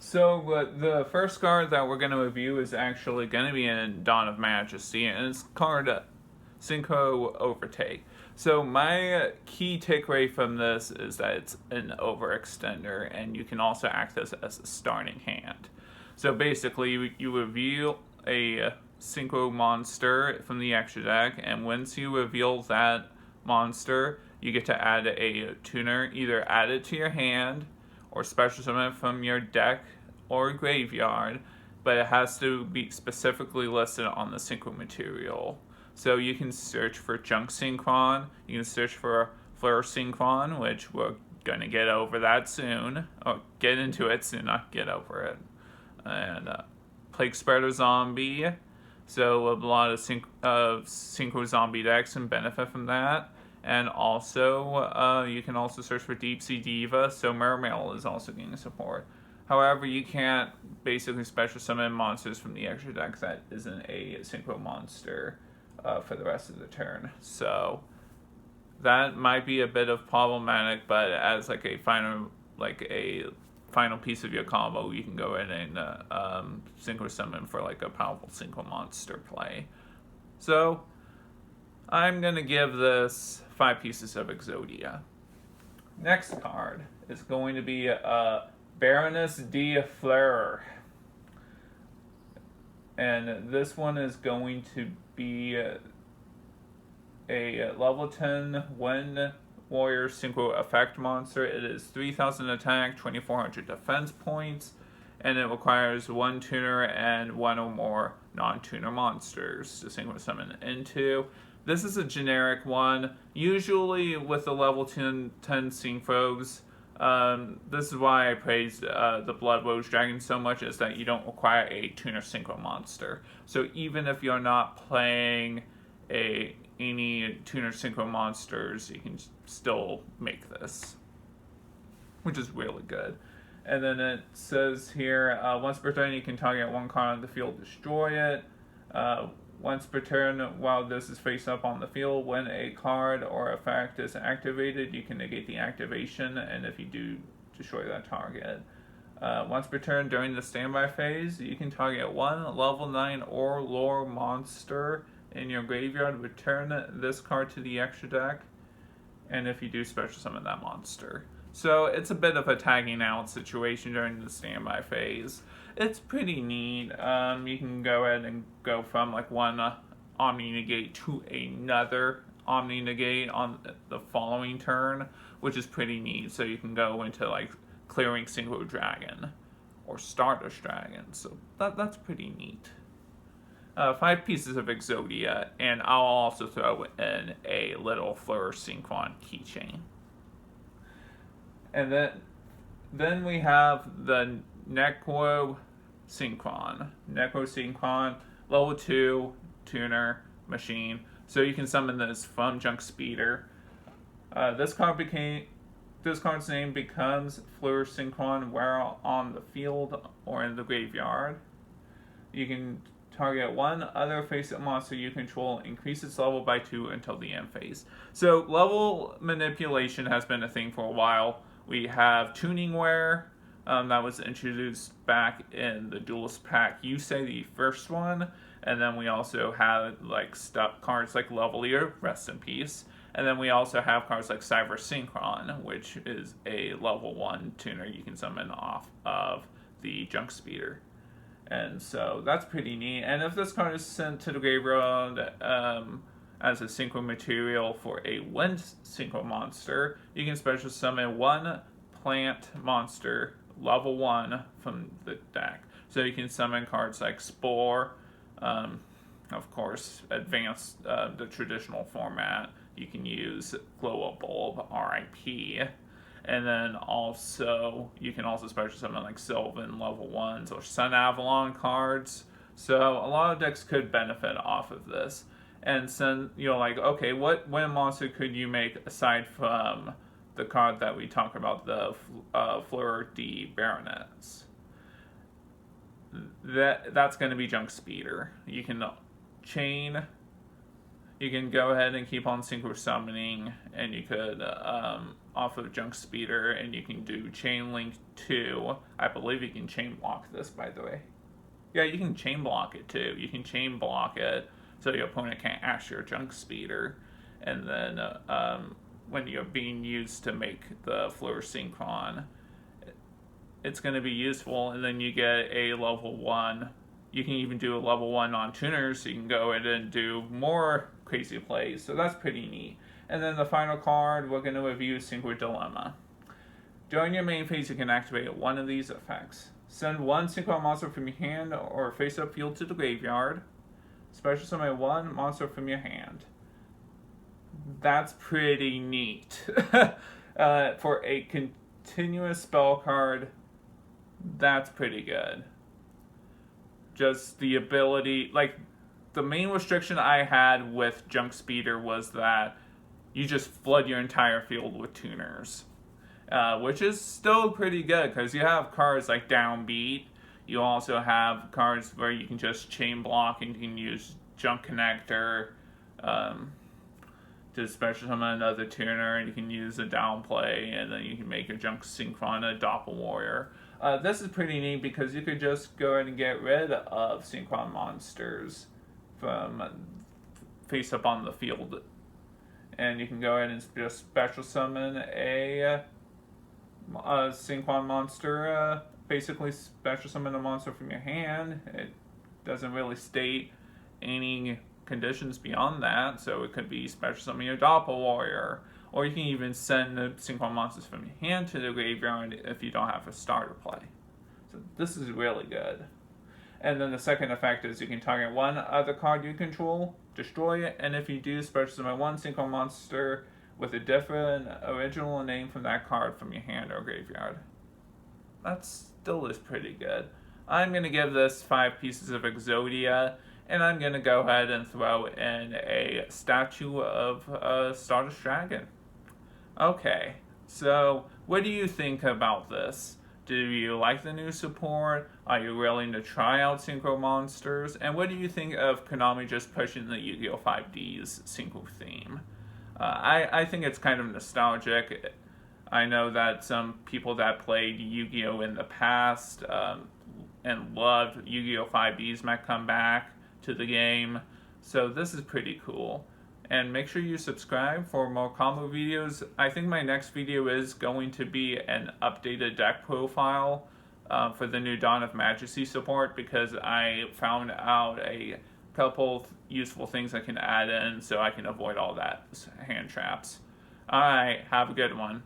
So the first card that we're going to review is actually going to be in Dawn of Majesty, and it's card Cinco Overtake. So my key takeaway from this is that it's an overextender, and you can also act as a starting hand. So basically, you reveal a Cinco monster from the extra deck, and once you reveal that monster, you get to add a tuner, either add it to your hand, or special summon from your deck or graveyard, but it has to be specifically listed on the Synchro material. So you can search for Junk Synchron, you can search for Fleur Synchron, which we're going to get over that soon, or get into it soon, not get over it. And Plague Spreader Zombie, so a lot of Synchro Zombie decks can benefit from that. And also, you can also search for Deep Sea Diva, so Mermail is also getting support. However, you can't basically special summon monsters from the extra deck that isn't a Synchro monster for the rest of the turn. So that might be a bit of problematic, but as like a final piece of your combo, you can go in and Synchro summon for like a powerful Synchro monster play. So I'm going to give this 5 pieces of Exodia. Next card is going to be Baroness Diaphragm. And this one is going to be a level 10 Wind Warrior Synchro Effect monster. It is 3,000 attack, 2,400 defense points, and it requires 1 tuner and 1 or more non-tuner monsters to Synchro summon into. This is a generic one. Usually with the level 10 Synchros, this is why I praised the Blood Rose Dragon so much, is that you don't require a tuner Synchro monster. So even if you're not playing any tuner Synchro monsters, you can still make this, which is really good. And then it says here, once per turn you can target 1 card on the field, destroy it. Once per turn, while this is face up on the field, when a card or effect is activated, you can negate the activation, and if you do, destroy that target. Once per turn during the standby phase, you can target 1 level 9 or lower monster in your graveyard, return this card to the extra deck, and if you do, special summon that monster. So it's a bit of a tagging out situation during the standby phase. It's pretty neat. You can go ahead and go from like one Omni Negate to another Omni Negate on the following turn, which is pretty neat. So you can go into like clearing Synchro Dragon or Stardust Dragon. So that's pretty neat. 5 pieces of Exodia, and I'll also throw in a little Fleur Synchron keychain. And then we have the Necroscene Pawn, level 2 tuner machine. So you can summon this from Junk Speeder. This card's name becomes Fleur Synchron while on the field or in the graveyard. You can target 1 other face-up monster you control, increase its level by 2 until the end phase. So level manipulation has been a thing for a while. We have Tuningware, that was introduced back in the Duelist Pack Yusei, the first one, and then we also have like cards like Levelier, rest in peace, and then we also have cards like Cyber Synchron, which is a level 1 tuner you can summon off of the Junk Speeder. And so that's pretty neat. And if this card is sent to the graveyard as a Synchro material for a Wind Synchro monster, you can special summon 1 plant monster, level 1, from the deck. So you can summon cards like Spore, of course, advanced, the traditional format. You can use Glow-a-Bulb, RIP. And then also, you can also special summon like Sylvan level 1s or Sun Avalon cards. So a lot of decks could benefit off of this. And then you're like, okay, what wind monster could you make aside from the card that we talked about, the Fleur de Baroness? That's going to be Junk Speeder. You can chain. You can go ahead and keep on Synchro summoning, and you could off of Junk Speeder, and you can do Chain Link 2. I believe you can chain block this, by the way. Yeah, you can chain block it too. You can chain block it so your opponent can't ash your Junk Speeder. And then when you're being used to make the Fleur Synchron, it's going to be useful. And then you get a level 1. You can even do a level 1 on tuners, so you can go in and do more crazy plays. So that's pretty neat. And then the final card, we're going to review Synchro Dilemma. During your main phase, you can activate one of these effects. Send one Synchro monster from your hand or face-up field to the graveyard. Special summon one monster from your hand. That's pretty neat. For a continuous spell card, that's pretty good. Just the ability, like, the main restriction I had with Junk Speeder was that you just flood your entire field with tuners. Which is still pretty good, because you have cards like Downbeat. You also have cards where you can just chain block and you can use Junk Connector to special summon another tuner, and you can use a downplay, and then you can make your Junk Synchron a Doppel Warrior. This is pretty neat because you could just go ahead and get rid of Synchron monsters from face up on the field. And you can go ahead and just special summon a Synchron monster, basically special summon a monster from your hand. It doesn't really state any conditions beyond that, so it could be special summon your Doppel Warrior, or you can even send the Synchron monsters from your hand to the graveyard if you don't have a starter play. So this is really good. And then the second effect is you can target one other card you control, destroy it, and if you do, special summon one Synchron monster with a different original name from that card from your hand or graveyard. That still is pretty good. I'm going to give this 5 pieces of Exodia, and I'm going to go ahead and throw in a statue of Stardust Dragon. Okay, so what do you think about this? Do you like the new support? Are you willing to try out Synchro Monsters? And what do you think of Konami just pushing the Yu-Gi-Oh! 5D's Synchro theme? I think it's kind of nostalgic. I know that some people that played Yu-Gi-Oh! In the past and loved Yu-Gi-Oh! 5Ds might come back to the game. So this is pretty cool. And make sure you subscribe for more combo videos. I think my next video is going to be an updated deck profile for the new Dawn of Majesty support, because I found out a couple useful things I can add in so I can avoid all that hand traps. Alright, have a good one.